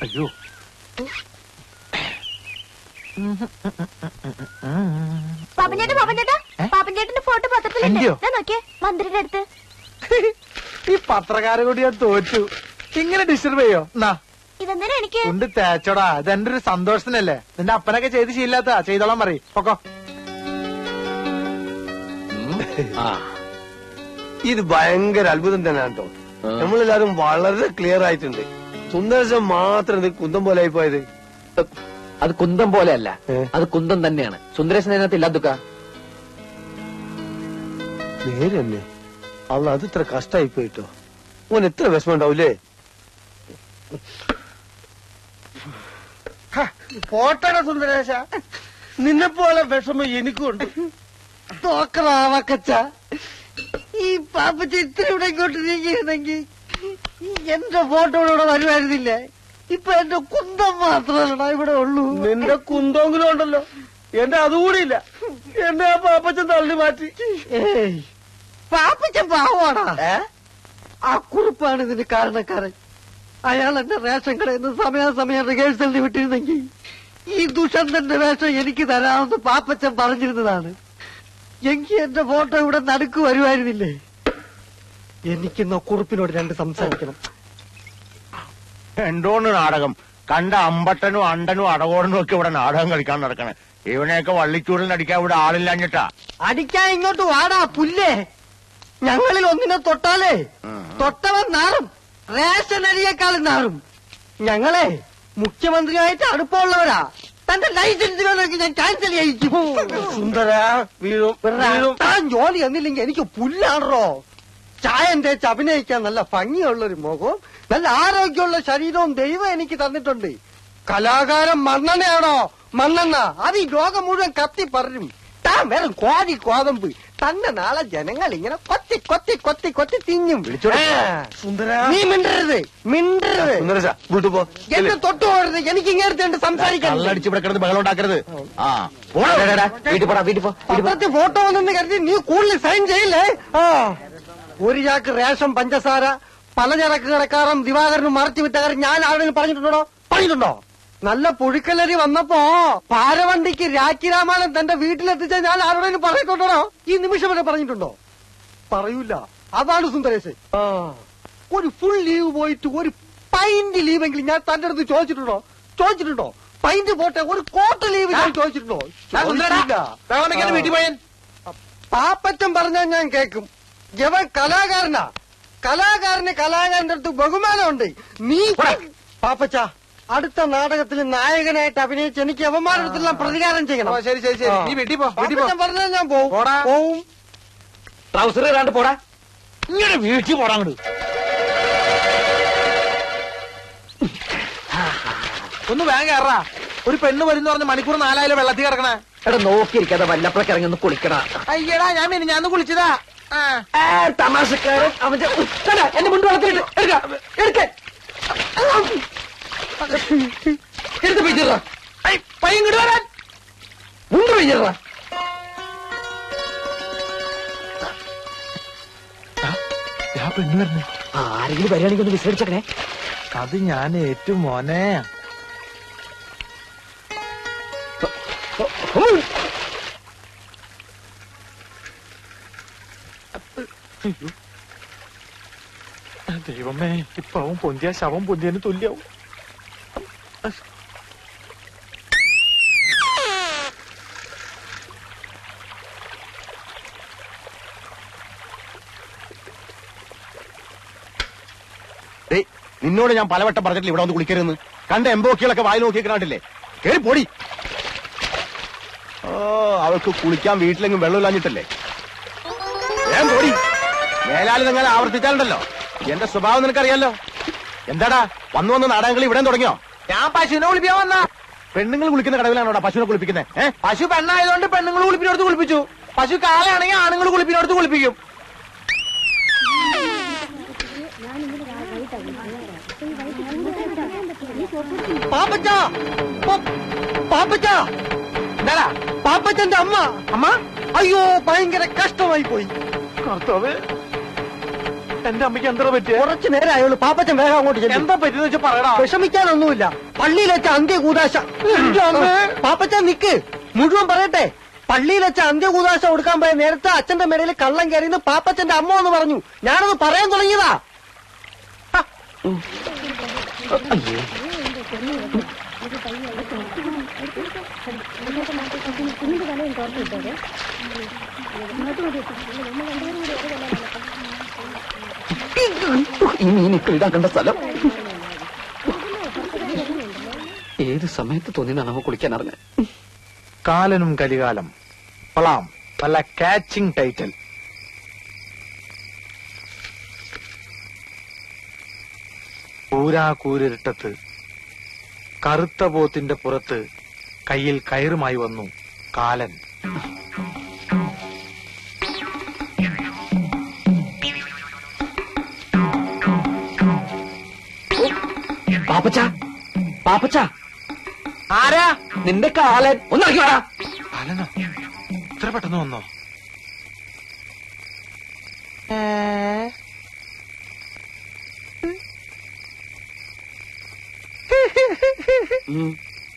അയ്യോ, പാപ്പൻചേട്ടന്റെ ഫോട്ടോ പത്രത്തിലുണ്ട്. നോക്കിയേ, മന്ത്രിയുടെ അടുത്ത്. ഈ പത്രക്കാരെ കൂടി ഞാൻ തോറ്റു. ഇങ്ങനെ ഡിസ്റ്റർബ് ചെയ്യോ? എന്നാ ഇതെന്തിനാ എനിക്ക് കൊണ്ട് തേച്ചോടാ. ഇത് എന്റെ ഒരു സന്തോഷത്തിനല്ലേ. നിന്റെ അപ്പനൊക്കെ ചെയ്ത് ശീലാത്ത ചെയ്തോളാൻ പറയും. പൊക്കോ. ഇത് ഭയങ്കര അത്ഭുതം തന്നെയാണ് കേട്ടോ. നമ്മളെല്ലാരും വളരെ ക്ലിയർ ആയിട്ടുണ്ട്. സുന്ദരശം മാത്രം ഇത് കുന്തം പോലെ ആയി പോയത്. അത് കുന്തം പോലെയല്ല, അത് കുന്തം തന്നെയാണ്. സുന്ദരേശൻ അതിനകത്ത് ഇല്ലാതുക്ക. നേരെ തന്നെ. അവൾ അത് ഇത്ര കഷ്ടായി പോയിട്ടോ. ഓൻ എത്ര വിഷമം ഉണ്ടാവൂലേ? പോട്ടട സുന്ദരേശ, നിന്നെപ്പോലെ വിഷമം എനിക്കുണ്ട്. തോക്കറാവക്കച്ച, ഈ പാപ്പച്ച ഇത്ര ഇവിടെ ഇങ്ങോട്ട് നീങ്ങിയിരുന്നെങ്കിൽ എന്റെ ഫോട്ടോ ഇവിടെ വരുമായിരുന്നില്ലേ? ഇപ്പൊ എന്റെ കുന്തം മാത്രമല്ലടാ ഇവിടെ ഉള്ളൂ. നിന്റെ കുന്തമെങ്കിലും ഉണ്ടല്ലോ, എന്റെ അതുകൂടിയില്ല. എന്റെ ആ പാപ്പച്ചൻ തള്ളി മാറ്റി. ഏയ്, പാപ്പച്ചൻ പാവാടാ. ആ കുറിപ്പാണ് ഇതിന് കാരണക്കാരൻ. അയാൾ എന്റെ റേഷൻ കടയിൽ നിന്ന് സമയാസമയം റിഹേഴ്സലിന് വിട്ടിരുന്നെങ്കിൽ ഈ ദുഷന്തന്റെ വേഷം എനിക്ക് തരാമെന്ന് പാപ്പച്ചൻ പറഞ്ഞിരുന്നതാണ്. എങ്കിൽ എന്റെ ഫോട്ടോ ഇവിടെ നടുക്ക് വരുമായിരുന്നില്ലേ? എനിക്കിന്ന് കുറിപ്പിനോട് രണ്ട് സംസാരിക്കണം. എന്തോന്ന് നാടകം കണ്ട അമ്പട്ടനും അണ്ടനും അടകോടനും ഒക്കെ ഇവിടെ നാടകം കളിക്കാൻ നടക്കണേ. ഇവനെയൊക്കെ വള്ളിച്ചൂടിൽ അടിക്കാൻ ഇവിടെ ആളില്ലാഞ്ഞിട്ടാ. അടിക്കാൻ ഇങ്ങോട്ട് വാടാ പുല്ലേ. ഞങ്ങളിൽ ഒന്നിനെ തൊട്ടാലേ തൊട്ടവൻ നാറും, റേഷൻ അരിയേക്കാളും നാറും. ഞങ്ങളെ മുഖ്യമന്ത്രിയായിട്ട് അടുപ്പമുള്ളവരാ. തന്റെ ലൈസൻസ് വേണമെങ്കിൽ ഞാൻ ക്യാൻസൽ ചെയ്യിക്കും. സുന്ദര താൻ ജോലി എന്നില്ലെങ്കിൽ എനിക്ക് പുല്ലാണോ? ചായം തേച്ച് അഭിനയിക്കാൻ നല്ല ഭംഗിയുള്ളൊരു മുഖവും നല്ല ആരോഗ്യമുള്ള ശരീരവും ദൈവം എനിക്ക് തന്നിട്ടുണ്ട്. കലാകാരൻ മണ്ണെണ്ണയാണോ? മണ്ണെണ്ണ അത് ഈ ലോകം മുഴുവൻ കത്തി പറയും. താൻ വെറും കോതി കോതമ്പ്. തന്നെ നാളെ ജനങ്ങൾ ഇങ്ങനെ കൊത്തി കൊത്തി കൊത്തി കൊത്തി തിന്നും. സുന്ദര നീ മിണ്ടരുത്, മിണ്ടരുത്. സുന്ദരശ വീട്ടു പോ. എന്നെ തൊട്ടു പോകരുത്. എനിക്ക് ഇങ്ങനത്തെ സംസാരിക്കാൻ. കള്ളടിച്ച് ഇവിടെ കിടന്ന് ബഹളം ഉണ്ടാക്കരുത്. വീട്ടിൽ പോടാ, വീട്ടിൽ പോ. പത്രത്തിൽ ഫോട്ടോ വന്നെന്ന് കരുതി നീ കൂടുതൽ സൈൻ ചെയ്യില്ലേ? ഒരു ചാക്ക് റേഷൻ പഞ്ചസാര പലചരക്ക് കടക്കാരൻ ദിവാകരനും മറച്ചു വിട്ട കാര്യം ഞാൻ ആരോടും പറഞ്ഞിട്ടുണ്ടോ? പറഞ്ഞിട്ടുണ്ടോ? നല്ല പുഴുക്കലരി വന്നപ്പോ പാരവണ്ടിക്ക് രാഖി രാമായണം തന്റെ വീട്ടിലെത്തിച്ച ഞാൻ ആരോടും പറഞ്ഞിട്ടുണ്ടോ? ഈ നിമിഷം വരെ പറഞ്ഞിട്ടുണ്ടോ? പറയൂല. അതാണ് സുന്ദരേശ്. ഒരു ഫുൾ ലീവ് പോയിട്ട് ഒരു പൈന്റ് ലീവെങ്കിലും ഞാൻ തന്റെ അടുത്ത് ചോദിച്ചിട്ടുണ്ടോ? ചോദിച്ചിട്ടുണ്ടോ? പൈന്റ് പോട്ടെ, ഒരു കോട്ട് ലീവ് ഞാൻ ചോദിച്ചിട്ടുണ്ടോ? വീട്ടിൽ പോയാൻ പാപ്പറ്റം പറഞ്ഞാൽ ഞാൻ കേൾക്കും. ജവൻ കലാകാരനാ. കലാകാരന് കലാകാരന്റെ അടുത്ത് ബഹുമാനമുണ്ട്. നീ പാപ്പച്ച അടുത്ത നാടകത്തിൽ നായകനായിട്ട് അഭിനയിച്ച് എനിക്ക് അവന്മാരുടെ പ്രതികാരം ചെയ്യണം. ശരി ശരി ശരി, നീ വീട്ടിൽ പോ. പറഞ്ഞാൽ ഞാൻ പോവും. ട്രൗസർ ഇടാണ്ട് പോടാ. ഇങ്ങനെ വീട്ടിൽ പോടാ. അങ്ങോട്ട് ഒന്ന് വേഗം കയറാ. ഒരു പെണ്ണ് വരുന്ന പറഞ്ഞ മണിക്കൂർ 4 വെള്ളത്തിൽ കിടക്കണേ. എടാ നോക്കിയിരിക്കാതെ വല്ലപ്പോഴൊക്കെ ഇറങ്ങി ഒന്ന് കുളിക്കണ. അയ്യടാ ഞാൻ കുളിച്ചതാ. തമാശക്കാരൻ അവന്റെ എന്നെ മുണ്ട് വളർത്തിട്ട് എടുത്ത് പിടിച്ചിട. പയ്യൻ ഇങ്ങോട്ട് വരാൻ മുണ്ട് പിടിച്ചിട. പെണ്ണ് വരണേ. ആരെങ്കിലും വരികയാണെങ്കിൽ ഒന്ന് വിസരിച്ചേ. അത് ഞാൻ ഏറ്റവും മോനെ. ദൈവമേ, ഇപ്പൊ അവൻ പൊന്തിയ ശവം പൊന്തിയതിന് തുല്യാവും. നിന്നോട് ഞാൻ പലവട്ടം പറഞ്ഞിട്ടില്ല ഇവിടെ വന്ന് കുളിക്കരുതെന്ന്. കണ്ട എംബോക്കികളൊക്കെ വായി നോക്കിയേക്കണാട്ടില്ലേ? കേറി പൊടി. അവൾക്ക് കുളിക്കാൻ വീട്ടിലെങ്കിലും വെള്ളമില്ലാഞ്ഞിട്ടല്ലേ? ഞാൻ പൊടി. മേലാലി നിങ്ങൾ ആവർത്തിച്ചാലുണ്ടല്ലോ എന്റെ സ്വഭാവം നിനക്കറിയാലോ. എന്താടാ വന്ന് നാടകങ്ങൾ ഇവിടെ തുടങ്ങിയോ? ഞാൻ പശുവിനെ കുളിപ്പിക്കാൻ വന്ന. പെണ്ണുങ്ങൾ കുളിക്കുന്ന കടവിലാണോടാ പശുവിനെ കുളിപ്പിക്കുന്നത്? പശു പെണ്ണായതുകൊണ്ട് പെണ്ണുങ്ങൾ കുളിപ്പിനോടത്ത് കുളിപ്പിച്ചു. പശു കാളയാണെങ്കിൽ ആണുങ്ങൾ കുളിപ്പിനോടത്ത് കുളിപ്പിക്കും. പാപ്പച്ച, പാപ്പച്ച, എന്താടാ പാപ്പച്ചന്റെ അമ്മ. അമ്മ? അയ്യോ ഭയങ്കര കഷ്ടമായി പോയി. കർത്താവേ, എന്റെ അമ്മയ്ക്ക് എന്താ പറ്റിയ? കുറച്ചു നേരം ആയുള്ളൂ. പാപ്പച്ചൻ വേഗം അങ്ങോട്ട് ചെല്ലും. എന്താ പറ്റിയെന്ന് വെച്ചാൽ പറയടാ. വിഷമിക്കാനൊന്നുമില്ല. പള്ളിയിൽ വെച്ച അന്ത്യകൂദാശ. പാപ്പച്ചൻ നിക്ക്, മുഴുവൻ പറയട്ടെ. പള്ളിയിൽ വെച്ച അന്ത്യകൂദാശ കൊടുക്കാൻ പോയ നേരത്തെ അച്ഛന്റെ മേടയിൽ കള്ളം കയറിയെന്ന് പാപ്പച്ചന്റെ അമ്മ എന്ന് പറഞ്ഞു. ഞാനത് പറയാൻ തുടങ്ങിയതാ. ഈ മീനിക്ക് ഇടാക്കേണ്ട സ്ഥലം ഏത് സമയത്ത് തോന്നിയതാണ് അവ കുളിക്കാൻ അറിഞ്ഞ. കാലനും കലികാലം കൊള്ളാം. നല്ല കാച്ചിങ് ടൈറ്റിൽ. കൂരാകൂരിട്ടത്ത് കറുത്ത പോത്തിന്റെ പുറത്ത് കയ്യിൽ കയറുമായി വന്നു കാലൻ. പാപ്പച്ച, പാപ്പച്ച, ആരാ? നിന്റെ കാലൻ ഒന്നിറക്കി വേടാ. കാലനോ? ഇത്ര പെട്ടെന്ന് വന്നോ?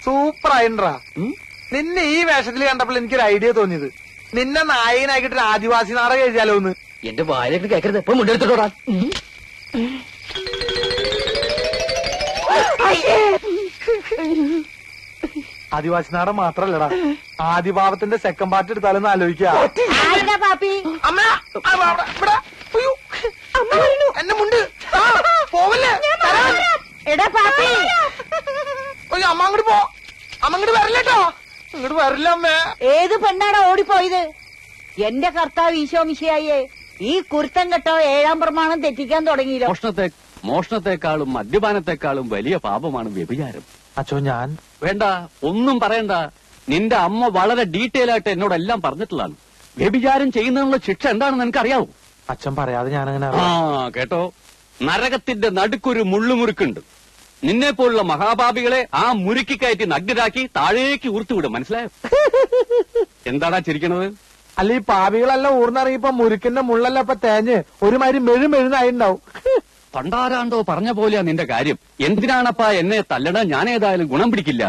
സൂപ്പർ ആയിട്ടാ. നിന്നെ ഈ വേഷത്തിൽ കണ്ടപ്പോൾ എനിക്കൊരു ഐഡിയ തോന്നിയത്, നിന്നെ നായകനാക്കിട്ട് ഒരു ആദിവാസി നാടകം എഴുതിയാലോ എന്ന്. എന്റെ വായിലേക്ക് കേൾക്കരുത്. ഇപ്പൊ മുണ്ടെടുത്തിട്ടോടാ. ആദിവാസി നാടകം മാത്രല്ലടാ, ആദിഭാവത്തിന്റെ സെക്കൻഡ് പാർട്ട് എടുത്താലെന്ന് ആലോചിക്കാ. പാപ്പി എന്നെ മുണ്ട് പോവല്ലേ? എടാ പാപ്പി, അമ്മ അങ്ങോട്ട് പോ. അമ്മ അങ്ങോട്ട് വരില്ലട്ടോ. ഇങ്ങോട്ട് വരില്ല അമ്മേ. ഏത് പെണ്ണാടാ ഓടിപ്പോയത്? എന്റെ കർത്താവ് ഈശോ മിശിഹായെ, ഈ കുരുത്തം കെട്ടോ 7-ാം പ്രമാണം തെറ്റിക്കാൻ തുടങ്ങിയില്ലോ. മോഷണത്തെക്കാളും മദ്യപാനത്തെക്കാളും വലിയ പാപമാണ് വ്യഭിചാരം. അച്ചോ ഞാൻ വേണ്ട, ഒന്നും പറയണ്ട. നിന്റെ അമ്മ വളരെ ഡീറ്റെയിൽ ആയിട്ട് എന്നോടെല്ലാം പറഞ്ഞിട്ടുള്ളതാണ്. വ്യഭിചാരം ചെയ്യുന്നതിനുള്ള ശിക്ഷ എന്താണെന്ന് എനിക്കറിയാവൂ. അച്ഛൻ പറയാതെ ഞാനങ്ങനെ ആ കേട്ടോ, നരകത്തിന്റെ നടുക്കൊരു മുള്ളുമുറുക്കുണ്ട്. നിന്നെ പോലുള്ള മഹാപാപികളെ ആ മുറുക്കി കയറ്റി നഗ്നരാക്കി താഴേക്ക് ഊർത്തുവിടും. മനസ്സിലായോ? എന്താടാ ചിരിക്കണത്? അല്ല, ഈ പാവികളെല്ലാം ഊർന്നിറങ്ങിയപ്പോ മുരുക്കിന്റെ മുള്ളല്ല ഇപ്പൊ തേഞ്ഞ് ഒരുമാതിരി മെഴുമെഴുന്നായിണ്ടാവും. പണ്ടാരാണ്ടോ പറഞ്ഞ പോലെയാ നിന്റെ കാര്യം. എന്തിനാണപ്പാ എന്നെ തല്ലണ? ഞാൻ ഏതായാലും ഗുണം പിടിക്കില്ല.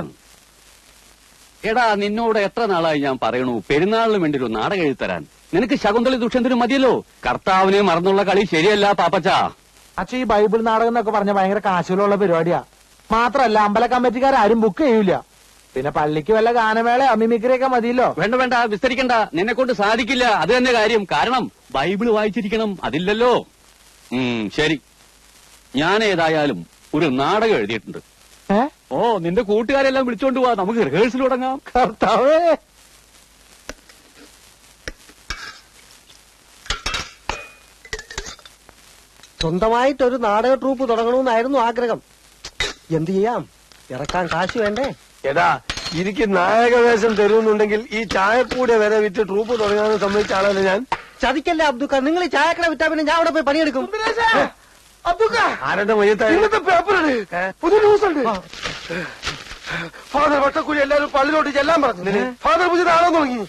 എടാ, നിന്നോട് എത്ര നാളായി ഞാൻ പറയണു പെരുന്നാളിന് വേണ്ടി ഒരു നാടകം എഴുതരാൻ. നിനക്ക് ശകുന്തളി ദുഷ്യന്തനും മതിയല്ലോ. കർത്താവിനെ മറന്നുള്ള കളി ശരിയല്ല പാപ്പച്ച. അച്ഛൻ ഈ ബൈബിൾ നാടകം എന്നൊക്കെ പറഞ്ഞ ഭയങ്കര കാശുകളുള്ള പരിപാടിയാ. മാത്രല്ല അമ്പല കമ്മിറ്റിക്കാരും ബുക്ക് ചെയ്യൂല. പിന്നെ പള്ളിക്ക് വല്ല ഗാനമേള മിമിക്രിയൊക്കെ മതിയല്ലോ. വേണ്ട വേണ്ട, വിസ്തരിക്കണ്ട. നിന്നെ കൊണ്ട് സാധിക്കില്ല. അത് തന്നെ കാര്യം. കാരണം ബൈബിള് വായിച്ചിരിക്കണം. അതില്ലല്ലോ. ശരി, ഞാൻ ഏതായാലും ഒരു നാടകം എഴുതിയിട്ടുണ്ട്. ഓ, നിന്റെ കൂട്ടുകാരെല്ലാം വിളിച്ചോണ്ട് പോവാ. നമുക്ക് റിഹേഴ്സൽ തുടങ്ങാം. കർത്താവേ, സ്വന്തമായിട്ടൊരു നാടക ട്രൂപ്പ് തുടങ്ങണമെന്നായിരുന്നു ആഗ്രഹം. എന്ത് ചെയ്യാം, ഇറക്കാൻ കാശ് വേണ്ടേ? എടാ, എനിക്ക് നായകവേഷം തരുന്നുണ്ടെങ്കിൽ ഈ ചായക്കൂടെ വരെ വിറ്റ് ട്രൂപ്പ് തുടങ്ങാൻ സമ്മതിച്ച ആളല്ലേ ഞാൻ. ചതിക്കല്ലേ അബ്ദുക്ക, നിങ്ങൾ ഈ ചായക്കട വിറ്റാ പിന്നെ ഞാൻ അവിടെ പോയി പണിയെടുക്കും. ആരുടെ മയ്യത്തായി പേപ്പറാണ്, പുതിയ ന്യൂസ് ഉണ്ട്. ഫാദർ വട്ടക്കുഴി എല്ലാവരും പള്ളിയിലോട്ട് ചെല്ലാൻ പറഞ്ഞു. ഫാദർ പുതിയ നാളെ തുടങ്ങി.